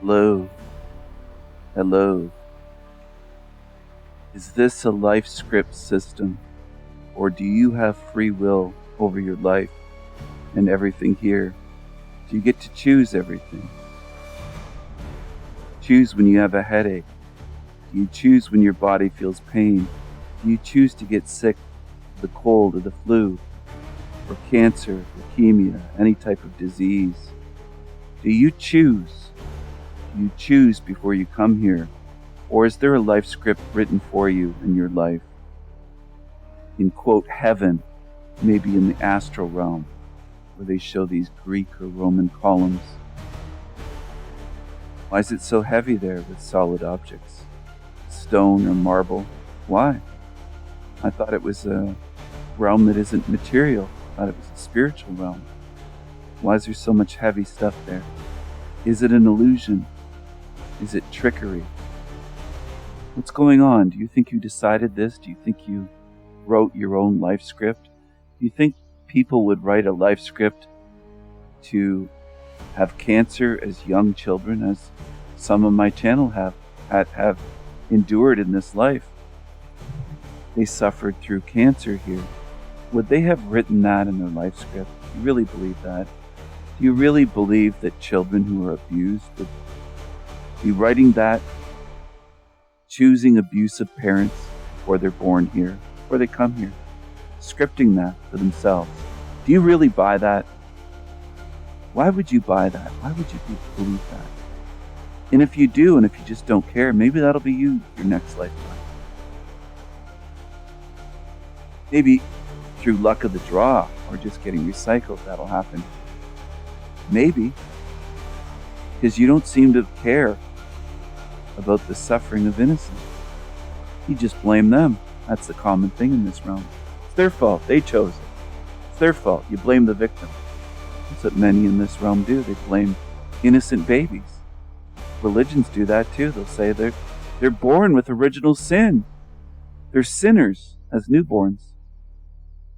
Hello, hello. Is this a life script system, or do you have free will over your life and everything here? Do you get to choose everything? Choose when you have a headache? Do you choose when your body feels pain? Do you choose to get sick of the cold or the flu, or cancer, leukemia, any type of disease? Do you choose? Do you choose before you come here? Or is there a life script written for you in your life? In quote, heaven, maybe in the astral realm, where they show these Greek or Roman columns. Why is it so heavy there with solid objects? Stone or marble? Why? I thought it was a realm that isn't material. I thought it was a spiritual realm. Why is there so much heavy stuff there? Is it an illusion? Is it trickery? What's going on? Do you think you decided this? Do you think you wrote your own life script? Do you think people would write a life script to have cancer as young children, as some of my channel have endured in this life? They suffered through cancer here. Would they have written that in their life script? Do you really believe that? Do you really believe that children who are abused would be writing that, choosing abusive parents before they're born here, before they come here, scripting that for themselves? Do you really buy that? Why would you buy that? Why would you believe that? And if you do, and if you just don't care, maybe that'll be you your next lifetime. Maybe through luck of the draw or just getting recycled, that'll happen. Maybe. Because you don't seem to care about the suffering of innocence. You just blame them. That's the common thing in this realm. It's their fault. They chose it. It's their fault. You blame the victim. That's what many in this realm do. They blame innocent babies. Religions do that too. They'll say they're born with original sin. They're sinners as newborns.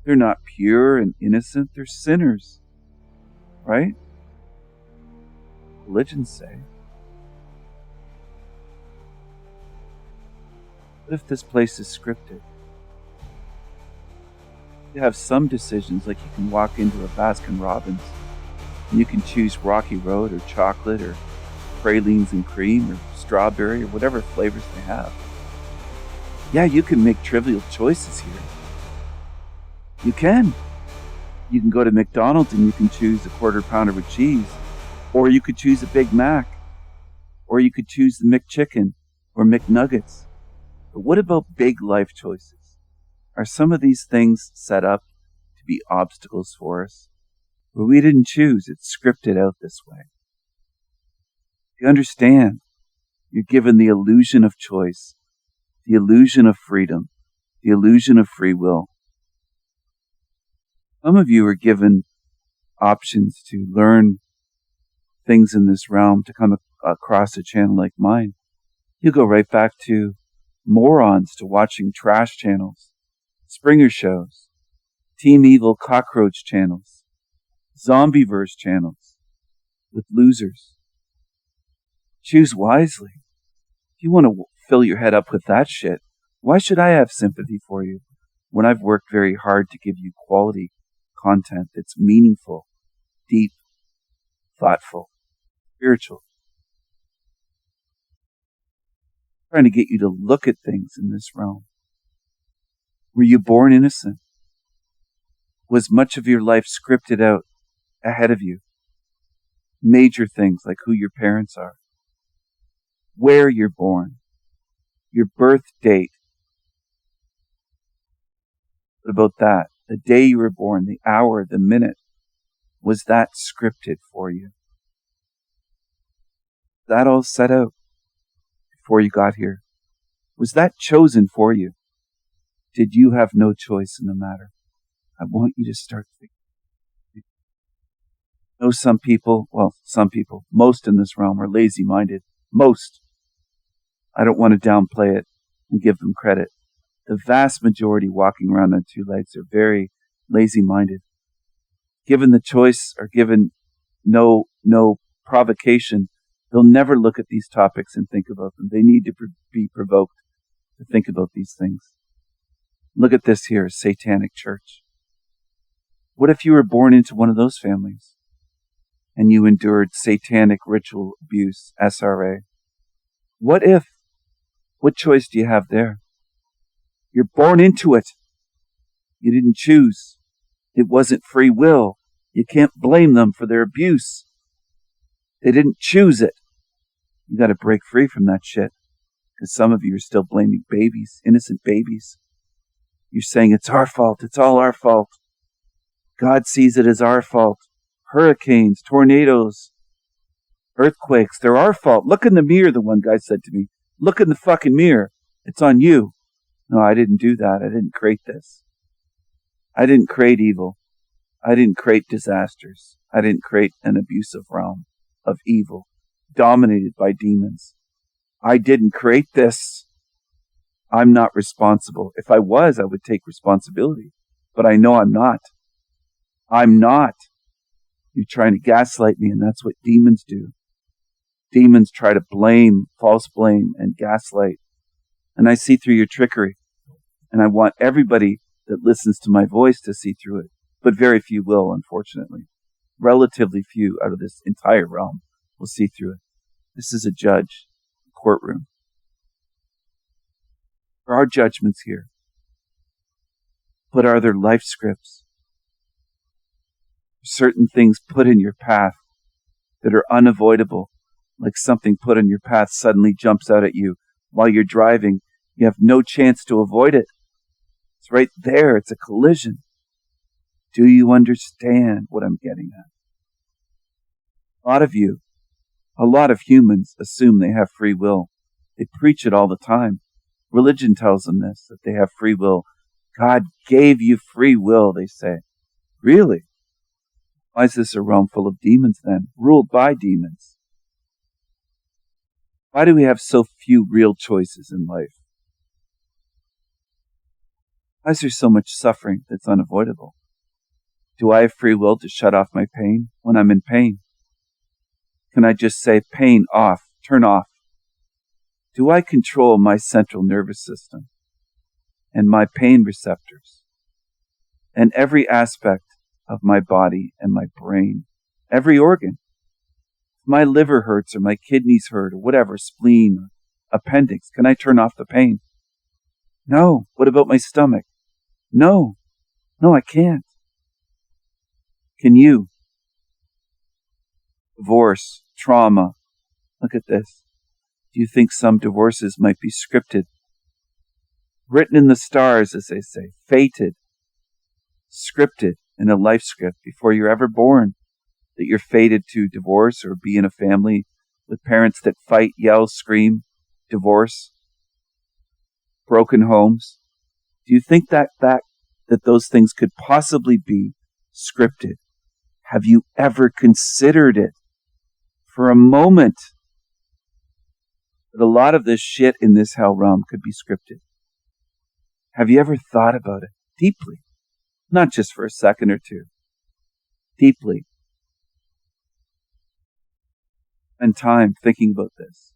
They're not pure and innocent. They're sinners. Right? Religions say. What if this place is scripted? You have some decisions, like you can walk into a Baskin Robbins and you can choose Rocky Road or chocolate or pralines and cream or strawberry or whatever flavors they have. Yeah, you can make trivial choices here. You can. You can go to McDonald's and you can choose a quarter pounder with cheese, or you could choose a Big Mac, or you could choose the McChicken or McNuggets. But what about big life choices? Are some of these things set up to be obstacles for us? Well, we didn't choose. It's scripted out this way. You understand? You're given the illusion of choice, the illusion of freedom, the illusion of free will. Some of you are given options to learn things in this realm, to come across a channel like mine. You go right back to morons, to watching trash channels, Springer shows, Team Evil cockroach channels, Zombieverse channels with losers. Choose wisely. If you want to fill your head up with that shit, why should I have sympathy for you when I've worked very hard to give you quality content that's meaningful, deep, thoughtful, spiritual? Trying to get you to look at things in this realm. Were you born innocent? Was much of your life scripted out ahead of you? Major things like who your parents are, where you're born, your birth date. What about that? The day you were born, the hour, the minute. Was that scripted for you? That all set out before you got here? Was that chosen for you? Did you have no choice in the matter? I want you to start thinking. I know some people, most in this realm are lazy-minded. Most. I don't want to downplay it and give them credit. The vast majority walking around on two legs are very lazy-minded. Given the choice or given no provocation They'll never look at these topics and think about them. They need to be provoked to think about these things. Look at this here, satanic church. What if you were born into one of those families and you endured satanic ritual abuse, SRA? What if? What choice do you have there? You're born into it. You didn't choose. It wasn't free will. You can't blame them for their abuse. They didn't choose it. You got to break free from that shit. Because some of you are still blaming babies, innocent babies. You're saying it's our fault. It's all our fault. God sees it as our fault. Hurricanes, tornadoes, earthquakes, they're our fault. Look in the mirror, the one guy said to me. Look in the fucking mirror. It's on you. No, I didn't do that. I didn't create this. I didn't create evil. I didn't create disasters. I didn't create an abusive realm of evil dominated by demons. I didn't create this. I'm not responsible. If I was, I would take responsibility. But I know I'm not. I'm not. You're trying to gaslight me, and that's what demons do. Demons try to blame, false blame, and gaslight. And I see through your trickery. And I want everybody that listens to my voice to see through it. But very few will, unfortunately. Relatively few out of this entire realm will see through it. This is a judge, courtroom. There are judgments here. But are there life scripts? Certain things put in your path that are unavoidable, like something put in your path suddenly jumps out at you while you're driving. You have no chance to avoid it. It's right there. It's a collision. Do you understand what I'm getting at? A lot of you, a lot of humans assume they have free will. They preach it all the time. Religion tells them this, that they have free will. God gave you free will, they say. Really? Why is this a realm full of demons then, ruled by demons? Why do we have so few real choices in life? Why is there so much suffering that's unavoidable? Do I have free will to shut off my pain when I'm in pain? Can I just say, pain off, turn off? Do I control my central nervous system and my pain receptors and every aspect of my body and my brain, every organ? If my liver hurts or my kidneys hurt or whatever, spleen or appendix, can I turn off the pain? No. What about my stomach? No, I can't. Can you? Divorce, trauma. Look at this. Do you think some divorces might be scripted? Written in the stars, as they say. Fated. Scripted in a life script before you're ever born. That you're fated to divorce or be in a family with parents that fight, yell, scream, divorce. Broken homes. Do you think that those things could possibly be scripted? Have you ever considered it for a moment that a lot of this shit in this hell realm could be scripted? Have you ever thought about it deeply? Not just for a second or two. Deeply. Spend time thinking about this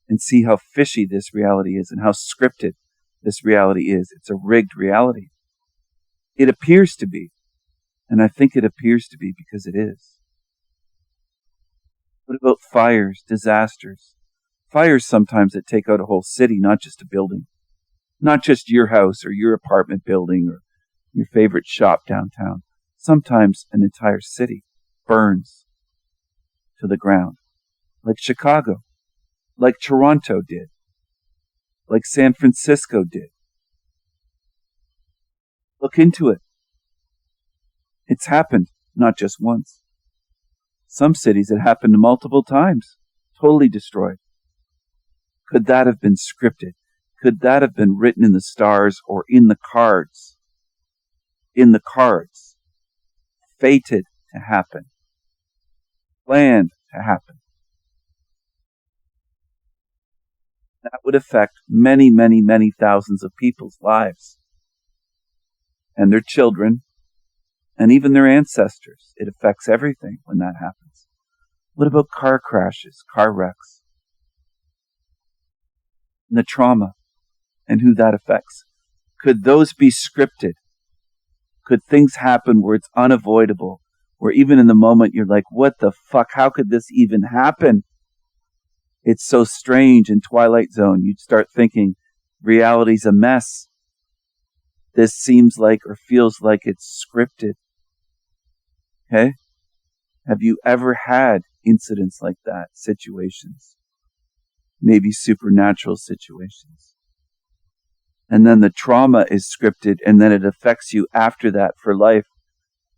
and see how fishy this reality is and how scripted this reality is. It's a rigged reality. It appears to be. And I think it appears to be because it is. What about fires, disasters? Fires sometimes that take out a whole city, not just a building. Not just your house or your apartment building or your favorite shop downtown. Sometimes an entire city burns to the ground. Like Chicago. Like Toronto did. Like San Francisco did. Look into it. It's happened, not just once. Some cities it happened multiple times, totally destroyed. Could that have been scripted? Could that have been written in the stars or in the cards? In the cards. Fated to happen. Planned to happen. That would affect many, many, many thousands of people's lives. And their children, and even their ancestors. It affects everything when that happens. What about car crashes, car wrecks? And the trauma and who that affects. Could those be scripted? Could things happen where it's unavoidable? Where even in the moment you're like, what the fuck? How could this even happen? It's so strange. In Twilight Zone, you'd start thinking reality's a mess. This seems like or feels like it's scripted. Okay? Have you ever had incidents like that? Situations? Maybe supernatural situations. And then the trauma is scripted, and then it affects you after that for life.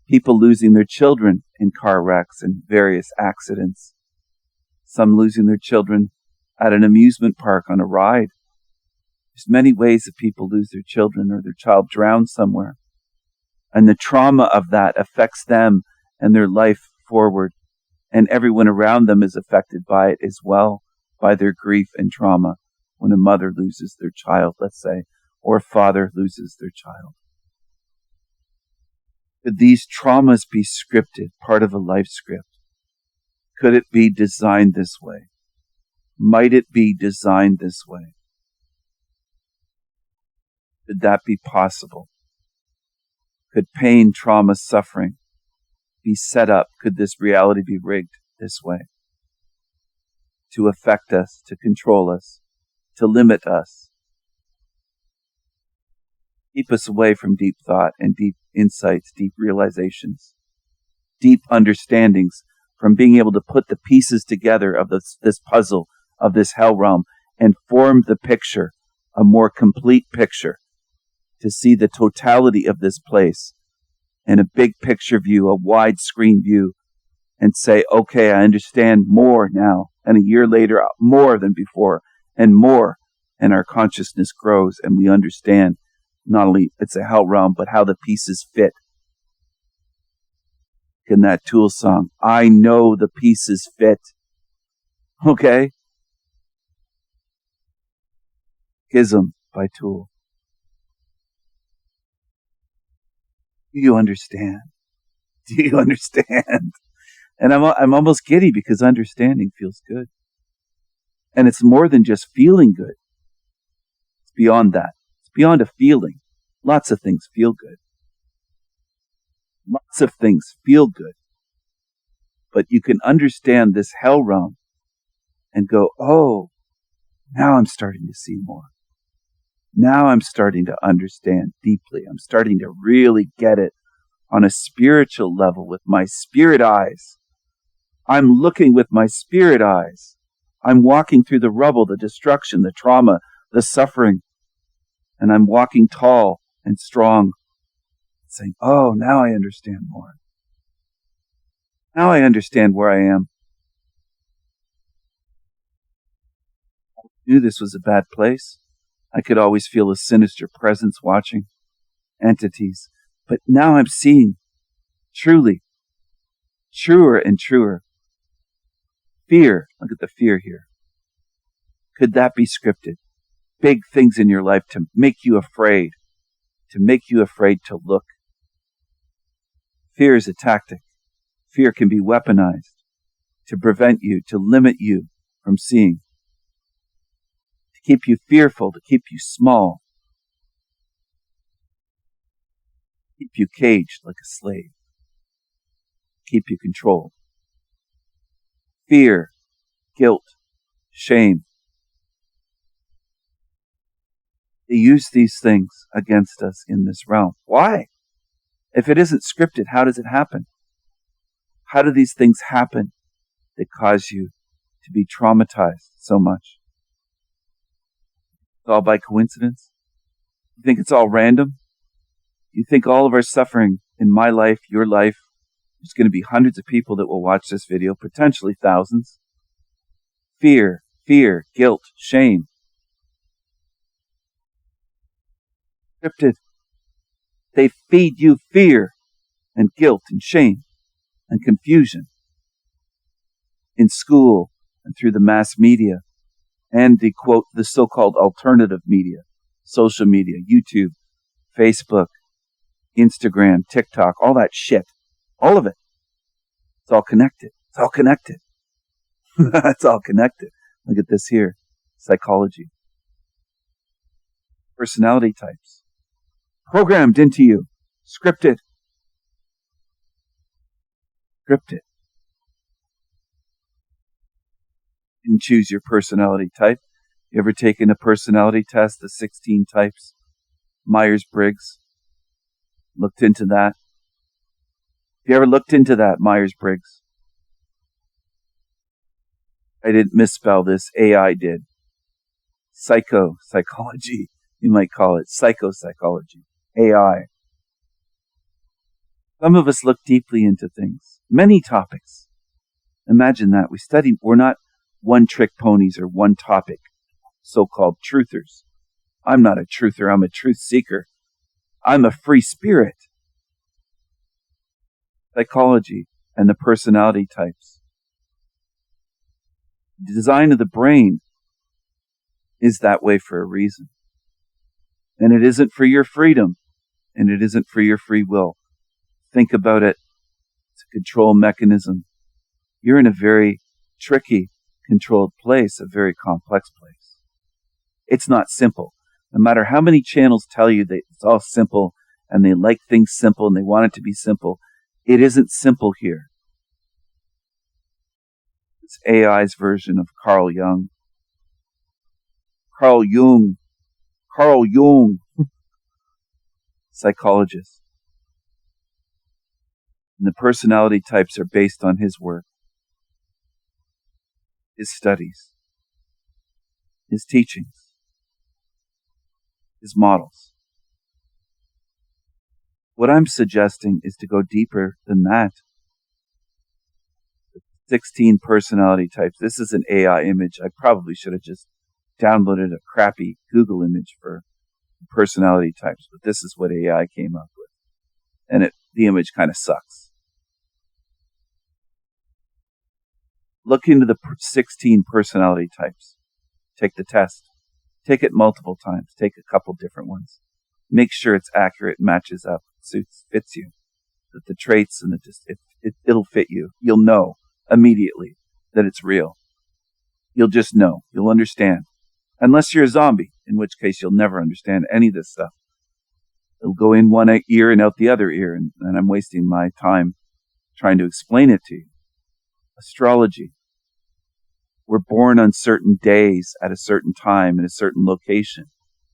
People losing their children in car wrecks and various accidents. Some losing their children at an amusement park on a ride. There's many ways that people lose their children or their child drowns somewhere. And the trauma of that affects them and their life forward. And everyone around them is affected by it as well, by their grief and trauma. When a mother loses their child, let's say, or a father loses their child. Could these traumas be scripted, part of a life script? Could it be designed this way? Might it be designed this way? Could that be possible? Could pain, trauma, suffering be set up? Could this reality be rigged this way? To affect us, to control us, to limit us. Keep us away from deep thought and deep insights, deep realizations, deep understandings, from being able to put the pieces together of this puzzle, of this hell realm, and form the picture, a more complete picture, to see the totality of this place in a big picture view, a widescreen view, and say, okay, I understand more now. And a year later, more than before, and more. And our consciousness grows, and we understand not only it's a hell realm, but how the pieces fit. In that Tool song, I know the pieces fit. Okay? Schism by Tool. Do you understand? Do you understand? And I'm almost giddy because understanding feels good. And it's more than just feeling good. It's beyond that. It's beyond a feeling. Lots of things feel good. Lots of things feel good. But you can understand this hell realm and go, oh, now I'm starting to see more. Now I'm starting to understand deeply. I'm starting to really get it on a spiritual level with my spirit eyes. I'm looking with my spirit eyes. I'm walking through the rubble, the destruction, the trauma, the suffering. And I'm walking tall and strong, saying, oh, now I understand more. Now I understand where I am. I knew this was a bad place. I could always feel a sinister presence watching, entities. But now I'm seeing truly, truer and truer. Fear, look at the fear here. Could that be scripted? Big things in your life to make you afraid to look. Fear is a tactic. Fear can be weaponized to prevent you, to limit you from seeing, to keep you fearful, to keep you small, keep you caged like a slave, keep you controlled. Fear, guilt, shame. They use these things against us in this realm. Why? If it isn't scripted, how does it happen? How do these things happen that cause you to be traumatized so much? It's all by coincidence? You think it's all random? You think all of our suffering in my life, your life, there's going to be hundreds of people that will watch this video, potentially thousands. Fear, guilt, shame. Scripted. They feed you fear and guilt and shame and confusion in school and through the mass media and the quote, the so-called alternative media, social media, YouTube, Facebook, Instagram, TikTok, all that shit. All of it. It's all connected. It's all connected. It's all connected. Look at this here. Psychology. Personality types. Programmed into you. Scripted. Scripted. You can choose your personality type. You ever taken a personality test, the 16 types? Myers-Briggs. Looked into that. Have you ever looked into that, Myers-Briggs? I didn't misspell this. AI did. Psychology, you might call it. Psychopsychology. AI. Some of us look deeply into things. Many topics. Imagine that. We're not one-trick ponies or one topic, so-called truthers. I'm not a truther. I'm a truth seeker. I'm a free spirit. Psychology and the personality types. The design of the brain is that way for a reason. And it isn't for your freedom, and it isn't for your free will. Think about it. It's a control mechanism. You're in a very tricky, controlled place, a very complex place. It's not simple. No matter how many channels tell you that it's all simple, and they like things simple, and they want it to be simple, it isn't simple here. It's AI's version of Carl Jung. Carl Jung, psychologist. And the personality types are based on his work, his studies, his teachings, his models. What I'm suggesting is to go deeper than that. 16 personality types. This is an AI image. I probably should have just downloaded a crappy Google image for personality types, but this is what AI came up with. And the image kind of sucks. Look into the 16 personality types. Take the test. Take it multiple times. Take a couple different ones. Make sure it's accurate, matches up, fits you. That the traits and it'll fit you. You'll know immediately that it's real. You'll just know. You'll understand. Unless you're a zombie, in which case you'll never understand any of this stuff. It'll go in one ear and out the other ear, and I'm wasting my time trying to explain it to you. Astrology. We're born on certain days at a certain time in a certain location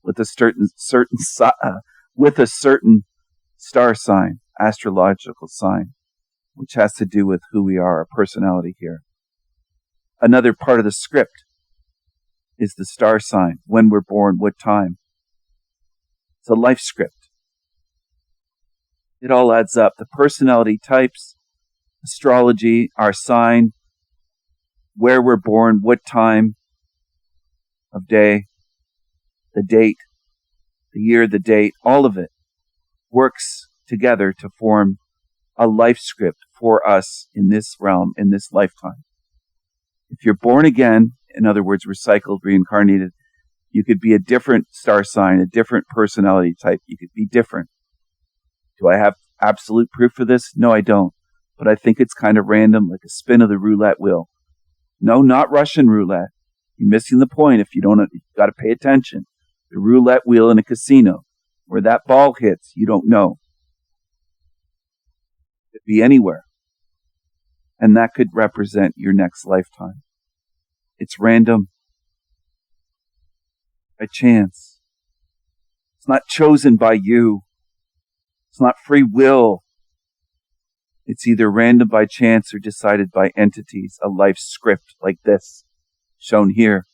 with a certain star sign, astrological sign, which has to do with who we are, our personality here. Another part of the script is the star sign, when we're born, what time. It's a life script. It all adds up. The personality types, astrology, our sign, where we're born, what time of day, the date, the year, the date, all of it works together to form a life script for us in this realm, in this lifetime. If you're born again, in other words, recycled, reincarnated, you could be a different star sign, a different personality type. You could be different. Do I have absolute proof for this? No, I don't. But I think it's kind of random, like a spin of the roulette wheel. No, not Russian roulette. You're missing the point if you don't. You've got to pay attention. The roulette wheel in a casino, where that ball hits, you don't know. It could be anywhere. And that could represent your next lifetime. It's random. By chance. It's not chosen by you. It's not free will. It's either random by chance or decided by entities, a life script like this, shown here.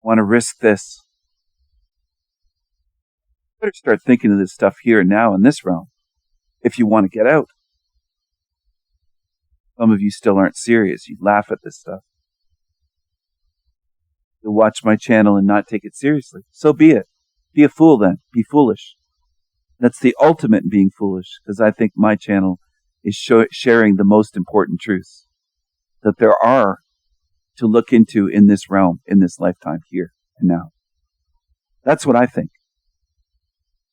Want to risk this? Better start thinking of this stuff here and now in this realm, if you want to get out. Some of you still aren't serious. You laugh at this stuff. You'll watch my channel and not take it seriously. So be it. Be a fool then. Be foolish. That's the ultimate in being foolish, because I think my channel is sharing the most important truths that there are to look into in this realm, in this lifetime, here and now. That's what I think.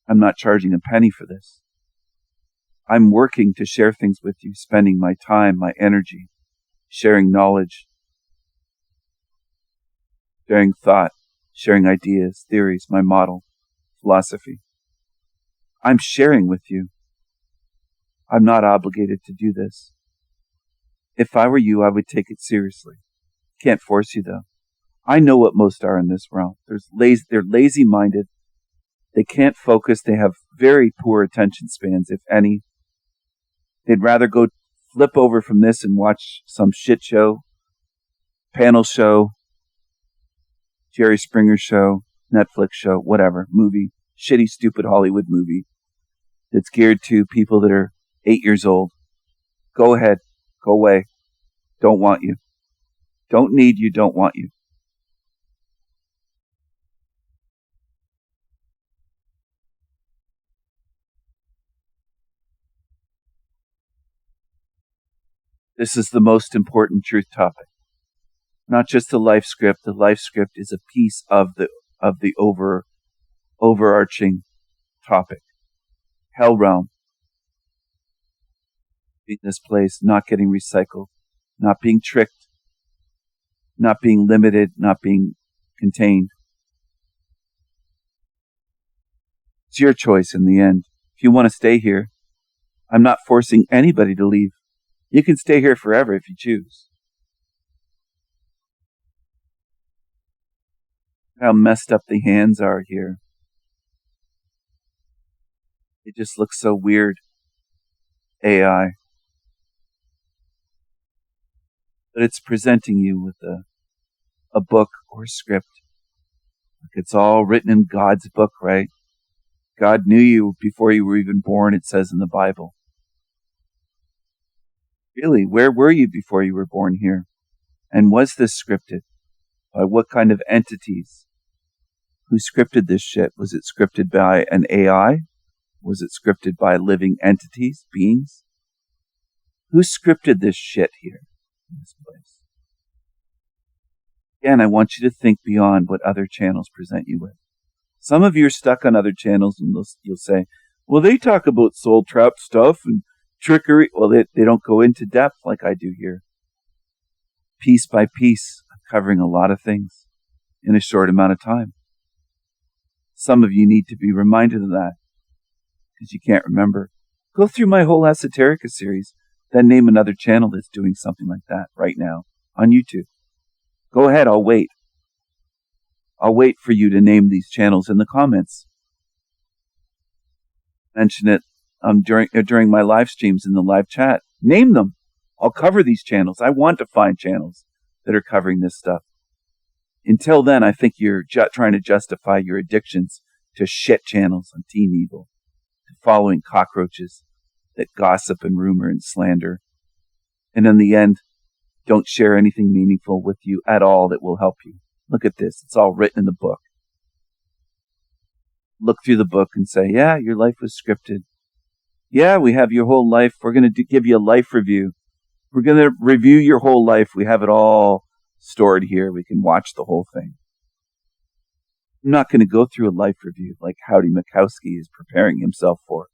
I'm not charging a penny for this. I'm working to share things with you, spending my time, my energy, sharing knowledge, sharing thought, sharing ideas, theories, my model, philosophy. I'm sharing with you. I'm not obligated to do this. If I were you, I would take it seriously. Can't force you, though. I know what most are in this realm. They're lazy-minded. They can't focus. They have very poor attention spans, if any. They'd rather go flip over from this and watch some shit show, panel show, Jerry Springer show, Netflix show, whatever, movie, shitty, stupid Hollywood movie that's geared to people that are 8 years old. Go ahead. Go away. Don't want you. Don't need you. Don't want you. This is the most important truth topic. Not just the life script. The life script is a piece of the overarching topic. Hell realm. In this place, not getting recycled, not being tricked, not being limited, not being contained. It's your choice in the end. If you want to stay here, I'm not forcing anybody to leave. You can stay here forever if you choose. How messed up the hands are here. It just looks so weird. AI. But it's presenting you with a book or script. It's all written in God's book, right? God knew you before you were even born, it says in the Bible. Really, where were you before you were born here? And was this scripted? By what kind of entities? Who scripted this shit? Was it scripted by an AI? Was it scripted by living entities, beings? Who scripted this shit here in this place? Again, I want you to think beyond what other channels present you with. Some of you are stuck on other channels and you'll say, well, they talk about soul trap stuff and trickery. Well, they don't go into depth like I do here. Piece by piece, I'm covering a lot of things in a short amount of time. Some of you need to be reminded of that because you can't remember. Go through my whole Esoterica series, then name another channel that's doing something like that right now on YouTube. Go ahead, I'll wait. I'll wait for you to name these channels in the comments. Mention it during my live streams in the live chat. Name them. I'll cover these channels. I want to find channels that are covering this stuff. Until then, I think you're trying to justify your addictions to shit channels on Team Evil, to following cockroaches that gossip and rumor and slander. And in the end, don't share anything meaningful with you at all that will help you. Look at this. It's all written in the book. Look through the book and say, yeah, your life was scripted. Yeah, we have your whole life. We're going to give you a life review. We're going to review your whole life. We have it all stored here. We can watch the whole thing. I'm not going to go through a life review like Howdy Mikowski is preparing himself for.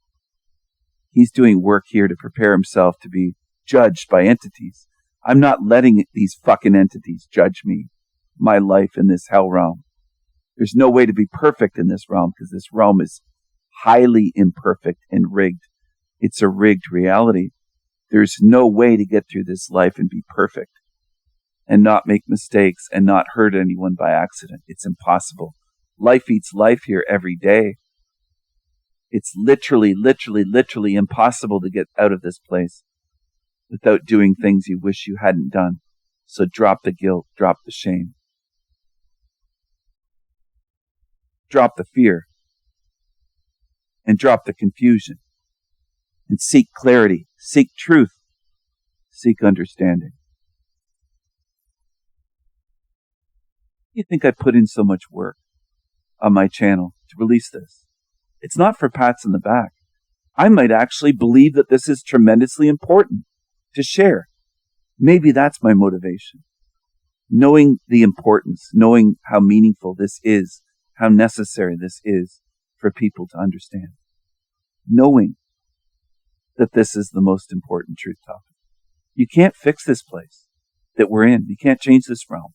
He's doing work here to prepare himself to be judged by entities. I'm not letting these fucking entities judge me, my life in this hell realm. There's no way to be perfect in this realm because this realm is highly imperfect and rigged. It's a rigged reality. There's no way to get through this life and be perfect and not make mistakes and not hurt anyone by accident. It's impossible. Life eats life here every day. It's literally impossible to get out of this place without doing things you wish you hadn't done. So drop the guilt, drop the shame. Drop the fear. And drop the confusion. And seek clarity, seek truth, seek understanding. You think I put in so much work on my channel to release this? It's not for pats on the back. I might actually believe that this is tremendously important to share. Maybe that's my motivation. Knowing the importance, knowing how meaningful this is, how necessary this is for people to understand. Knowing that this is the most important truth topic. You can't fix this place. that we're in. You can't change this realm.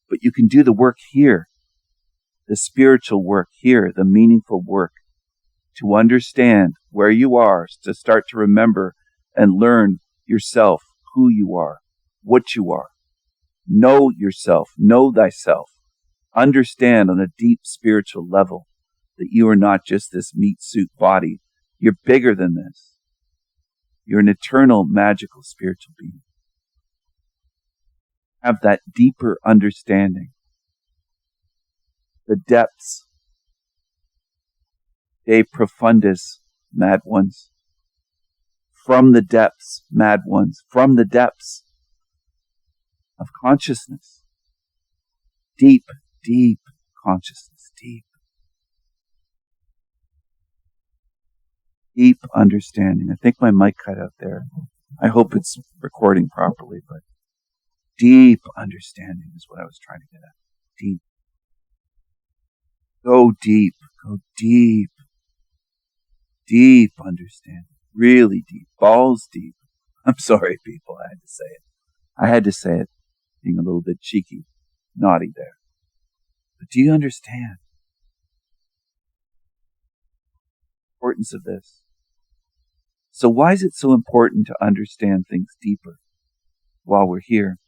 But you can do the work here, the spiritual work here, the meaningful work, to understand where you are, to start to remember and learn yourself, who you are, what you are. Know yourself, know thyself. Understand on a deep spiritual level that you are not just this meat suit body. You're bigger than this. You're an eternal, magical, spiritual being. Have that deeper understanding. The depths. De profundis, mad ones. From the depths, mad ones. From the depths of consciousness. Deep, deep consciousness. Deep. Deep understanding. I think my mic cut out there. I hope it's recording properly, but deep understanding is what I was trying to get at. Deep. Go deep. Go deep. Deep understanding. Really deep. Balls deep. I'm sorry, people. I had to say it. I had to say it, being a little bit cheeky, naughty there. But do you understand the importance of this? So why is it so important to understand things deeper while we're here?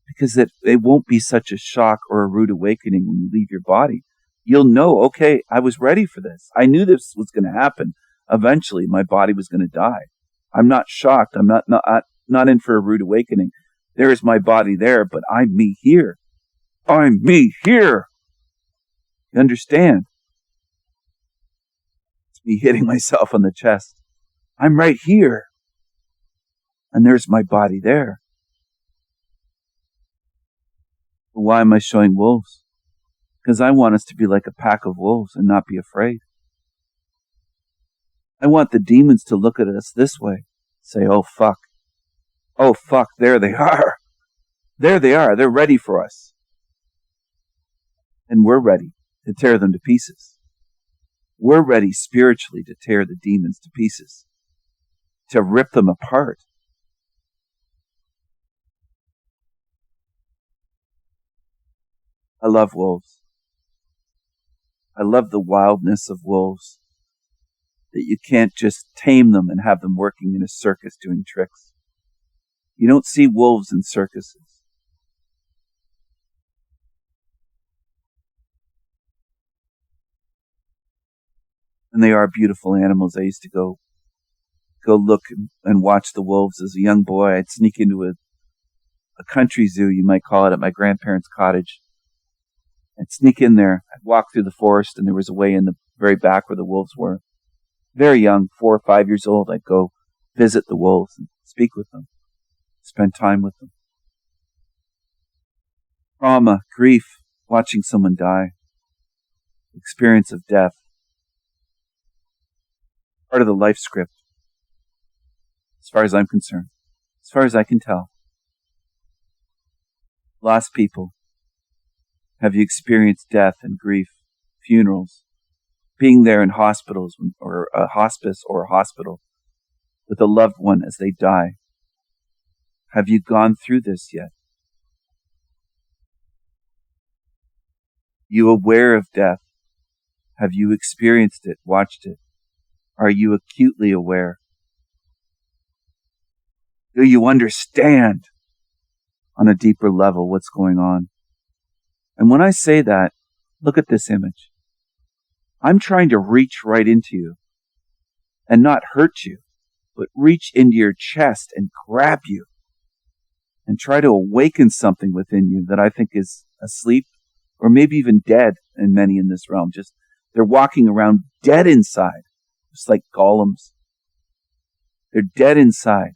Because it won't be such a shock or a rude awakening when you leave your body. You'll know, okay, I was ready for this. I knew this was going to happen. Eventually, my body was going to die. I'm not shocked. I'm not in for a rude awakening. There is my body there, but I'm me here. I'm me here. You understand? It's me hitting myself on the chest. I'm right here. And there's my body there. Why am I showing wolves? Because I want us to be like a pack of wolves and not be afraid. I want the demons to look at us this way. Say, oh fuck. Oh fuck, there they are. There they are. They're ready for us. And we're ready to tear them to pieces. We're ready spiritually to tear the demons to pieces. To rip them apart. I love wolves. I love the wildness of wolves. That you can't just tame them and have them working in a circus doing tricks. You don't see wolves in circuses. And they are beautiful animals. I used to go look and watch the wolves as a young boy. I'd sneak into a country zoo, you might call it, at my grandparents' cottage. I'd sneak in there. I'd walk through the forest, and there was a way in the very back where the wolves were. Very young, 4 or 5 years old, I'd go visit the wolves and speak with them, spend time with them. Trauma, grief, watching someone die, experience of death, part of the life script, as far as I'm concerned, as far as I can tell. Lost people. Have you experienced death and grief, funerals, being there in hospitals or a hospice or a hospital with a loved one as they die? Have you gone through this yet? You aware of death? Have you experienced it, watched it? Are you acutely aware? Do you understand on a deeper level what's going on? And when I say that, look at this image. I'm trying to reach right into you and not hurt you, but reach into your chest and grab you and try to awaken something within you that I think is asleep or maybe even dead in many in this realm. Just they're walking around dead inside, just like golems. They're dead inside.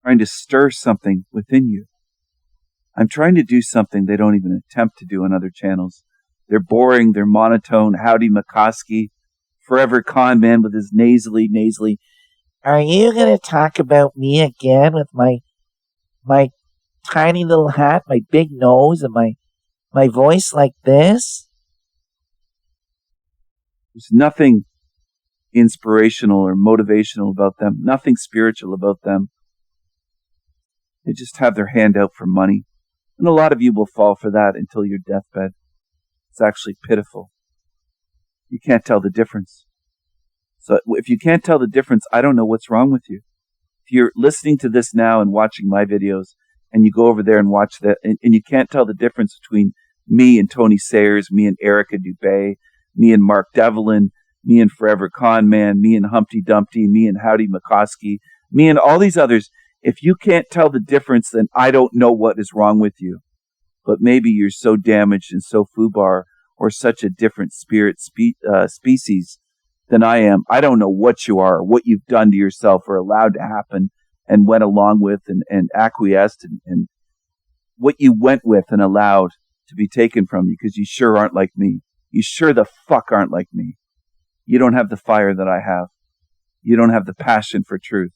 Trying to stir something within you. I'm trying to do something they don't even attempt to do on other channels. They're boring, they're monotone. Howdy McCoskey, forever con man with his nasally. Are you going to talk about me again with my tiny little hat, my big nose, and my voice like this? There's nothing inspirational or motivational about them, nothing spiritual about them. They just have their hand out for money. And a lot of you will fall for that until your deathbed. It's actually pitiful. You can't tell the difference. So if you can't tell the difference, I don't know what's wrong with you. If you're listening to this now and watching my videos, and you go over there and watch that, and you can't tell the difference between me and Tony Sayers, me and Erica Dubé, me and Mark Devlin, me and Forever Con Man, me and Humpty Dumpty, me and Howdy McCoskey, me and all these others, if you can't tell the difference, then I don't know what is wrong with you. But maybe you're so damaged and so foobar or such a different spirit species than I am. I don't know what you are or what you've done to yourself or allowed to happen and went along with and acquiesced and what you went with and allowed to be taken from you, because you sure aren't like me. You sure the fuck aren't like me. You don't have the fire that I have. You don't have the passion for truth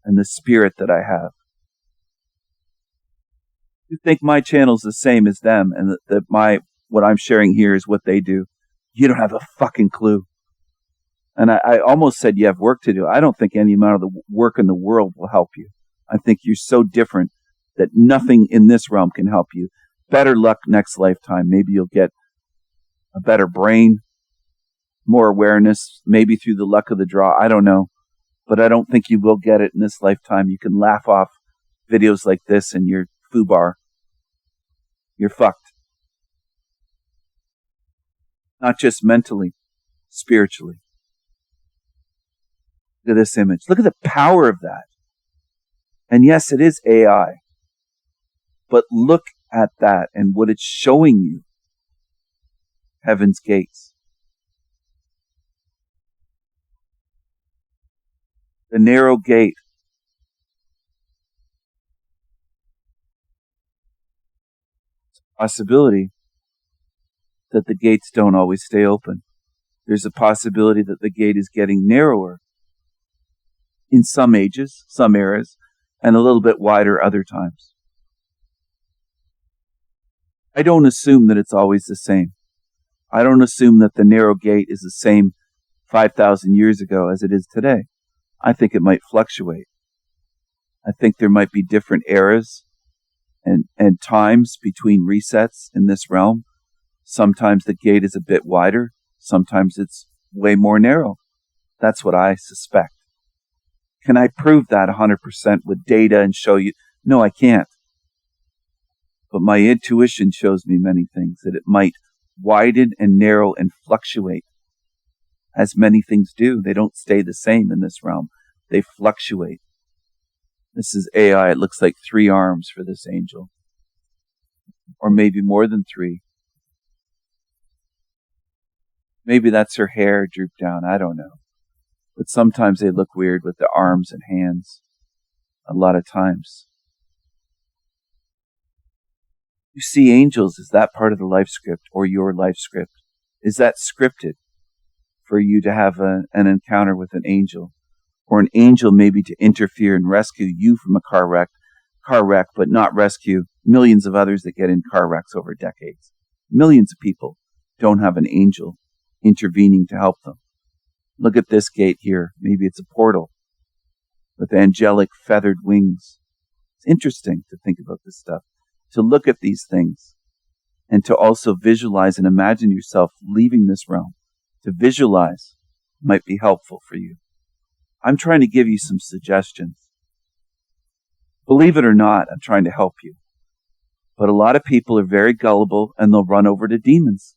and the spirit that I have. You think my channel's the same as them and that what I'm sharing here is what they do. You don't have a fucking clue. And I almost said you have work to do. I don't think any amount of the work in the world will help you. I think you're so different that nothing in this realm can help you. Better luck next lifetime. Maybe you'll get a better brain, more awareness, maybe through the luck of the draw. I don't know. But I don't think you will get it in this lifetime. You can laugh off videos like this and you're foobar. You're fucked. Not just mentally, spiritually. Look at this image. Look at the power of that. And yes, it is AI. But look at that and what it's showing you. Heaven's gates. The narrow gate. It's a possibility that the gates don't always stay open. There's a possibility that the gate is getting narrower in some ages, some eras, and a little bit wider other times. I don't assume that it's always the same. I don't assume that the narrow gate is the same 5,000 years ago as it is today. I think it might fluctuate. I think there might be different eras and times between resets in this realm. Sometimes the gate is a bit wider. Sometimes it's way more narrow. That's what I suspect. Can I prove that 100% with data and show you? No, I can't. But my intuition shows me many things, that it might widen and narrow and fluctuate, as many things do. They don't stay the same in this realm. They fluctuate. This is AI. It looks like 3 arms for this angel. Or maybe more than 3. Maybe that's her hair drooped down. I don't know. But sometimes they look weird with the arms and hands. A lot of times. You see angels, is that part of the life script or your life script? Is that scripted for you to have an encounter with an angel? Or an angel maybe to interfere and rescue you from a car wreck, but not rescue millions of others that get in car wrecks over decades. Millions of people don't have an angel intervening to help them. Look at this gate here. Maybe it's a portal with angelic feathered wings. It's interesting to think about this stuff, to look at these things and to also visualize and imagine yourself leaving this realm. To visualize might be helpful for you. I'm trying to give you some suggestions. Believe it or not, I'm trying to help you. But a lot of people are very gullible and they'll run over to demons.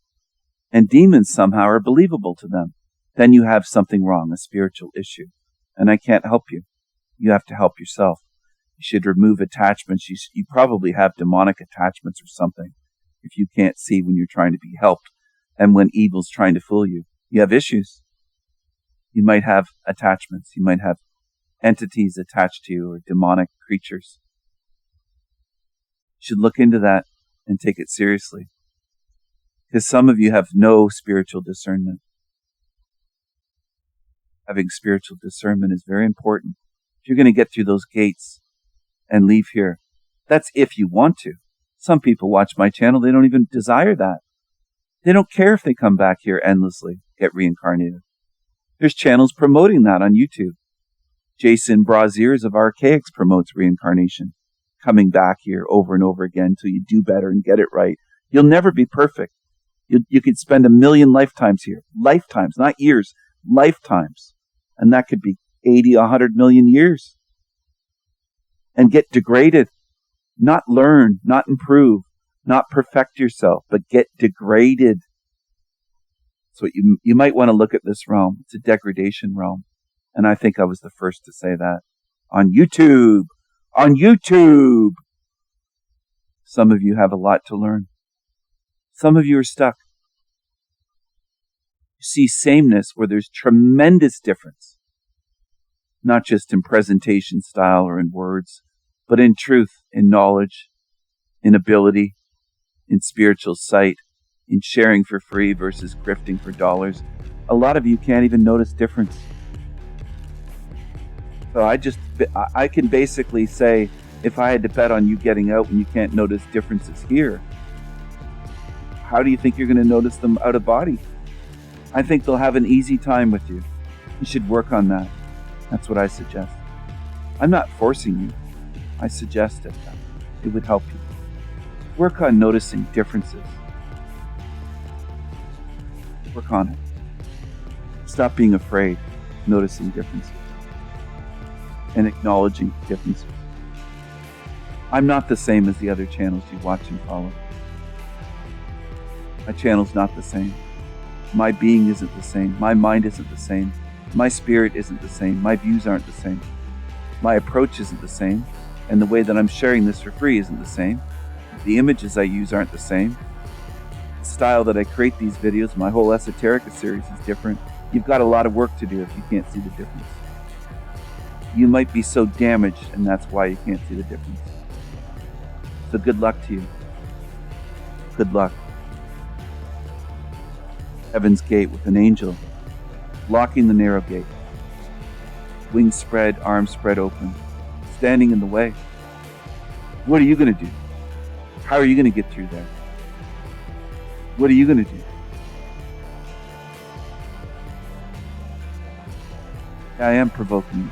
And demons somehow are believable to them. Then you have something wrong, a spiritual issue. And I can't help you. You have to help yourself. You should remove attachments. You probably have demonic attachments or something if you can't see when you're trying to be helped and when evil's trying to fool you. You have issues. You might have attachments. You might have entities attached to you or demonic creatures. You should look into that and take it seriously. Because some of you have no spiritual discernment. Having spiritual discernment is very important. If you're going to get through those gates and leave here, that's if you want to. Some people watch my channel, they don't even desire that. They don't care if they come back here endlessly, get reincarnated. There's channels promoting that on YouTube. Jason Braziers of Archaics promotes reincarnation, coming back here over and over again until you do better and get it right. You'll never be perfect. You could spend 1,000,000 lifetimes here. Lifetimes, not years. Lifetimes. And that could be 80, 100 million years. And get degraded. Not learn, not improve, not perfect yourself, but get degraded. So you might want to look at this realm. It's a degradation realm. And I think I was the first to say that. On YouTube. On YouTube. Some of you have a lot to learn. Some of you are stuck. You see sameness where there's tremendous difference. Not just in presentation style or in words, but in truth, in knowledge, in ability, in spiritual sight, in sharing for free versus grifting for dollars. A lot of you can't even notice difference. So I can basically say, if I had to bet on you getting out when you can't notice differences here, how do you think you're going to notice them out of body? I think they'll have an easy time with you. You should work on that. That's what I suggest. I'm not forcing you. I suggest it. It would help you. Work on noticing differences. Work on it. Stop being afraid of noticing differences and acknowledging differences. I'm not the same as the other channels you watch and follow. My channel's not the same. My being isn't the same. My mind isn't the same. My spirit isn't the same. My views aren't the same. My approach isn't the same. And the way that I'm sharing this for free isn't the same. The images I use aren't the same. The style that I create these videos, my whole Esoterica series is different. You've got a lot of work to do if you can't see the difference. You might be so damaged, and that's why you can't see the difference. So good luck to you. Good luck. Heaven's gate with an angel, blocking the narrow gate. Wings spread, arms spread open, standing in the way. What are you going to do? How are you going to get through there? What are you going to do? I am provoking you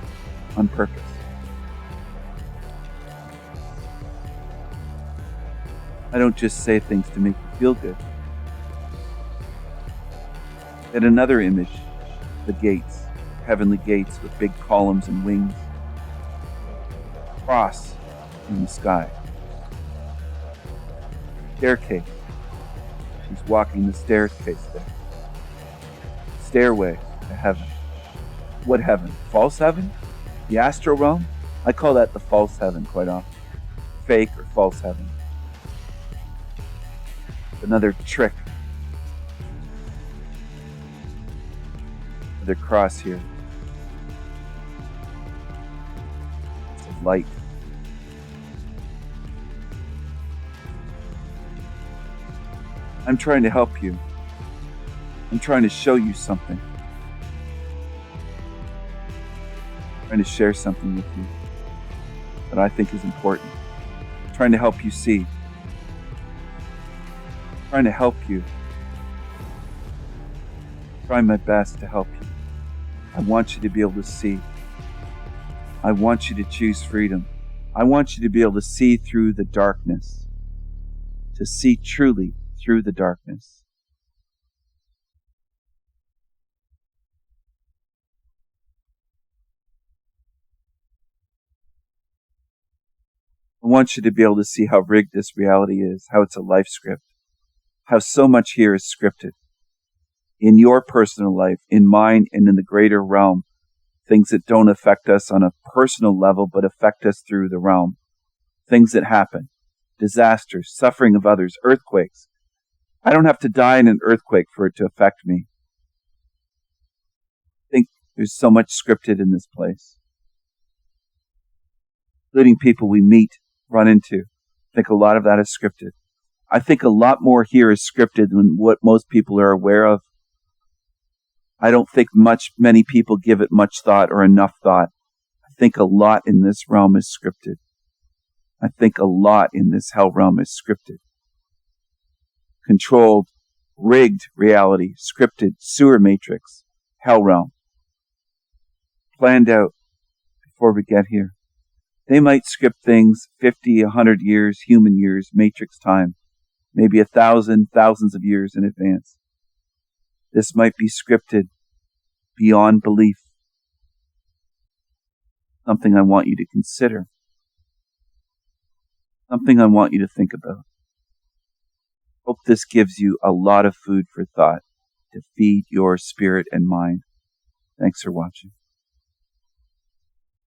on purpose. I don't just say things to make you feel good. At another image, the gates, heavenly gates with big columns and wings. Cross in the sky. Staircase. She's walking the staircase there. Stairway to heaven. What heaven? False heaven? The astral realm? I call that the false heaven quite often. Fake or false heaven. Another trick. Another cross here. It's a light. I'm trying to help you. I'm trying to show you something. I'm trying to share something with you that I think is important. I'm trying to help you see. I'm trying to help you. I'm trying my best to help you. I want you to be able to see. I want you to choose freedom. I want you to be able to see through the darkness. To see truly through the darkness. I want you to be able to see how rigged this reality is, how it's a life script, how so much here is scripted. In your personal life, in mine, and in the greater realm, things that don't affect us on a personal level, but affect us through the realm. Things that happen, disasters, suffering of others, earthquakes. I don't have to die in an earthquake for it to affect me. I think there's so much scripted in this place. Including people we meet, run into. I think a lot of that is scripted. I think a lot more here is scripted than what most people are aware of. I don't think many people give it much thought or enough thought. I think a lot in this realm is scripted. I think a lot in this hell realm is scripted. Controlled, rigged reality, scripted, sewer matrix, hell realm. planned out before we get here. They might script things 50, 100 years, human years, matrix time, maybe 1,000, thousands of years in advance. This might be scripted beyond belief. Something I want you to consider. Something I want you to think about. Hope this gives you a lot of food for thought to feed your spirit and mind. Thanks for watching.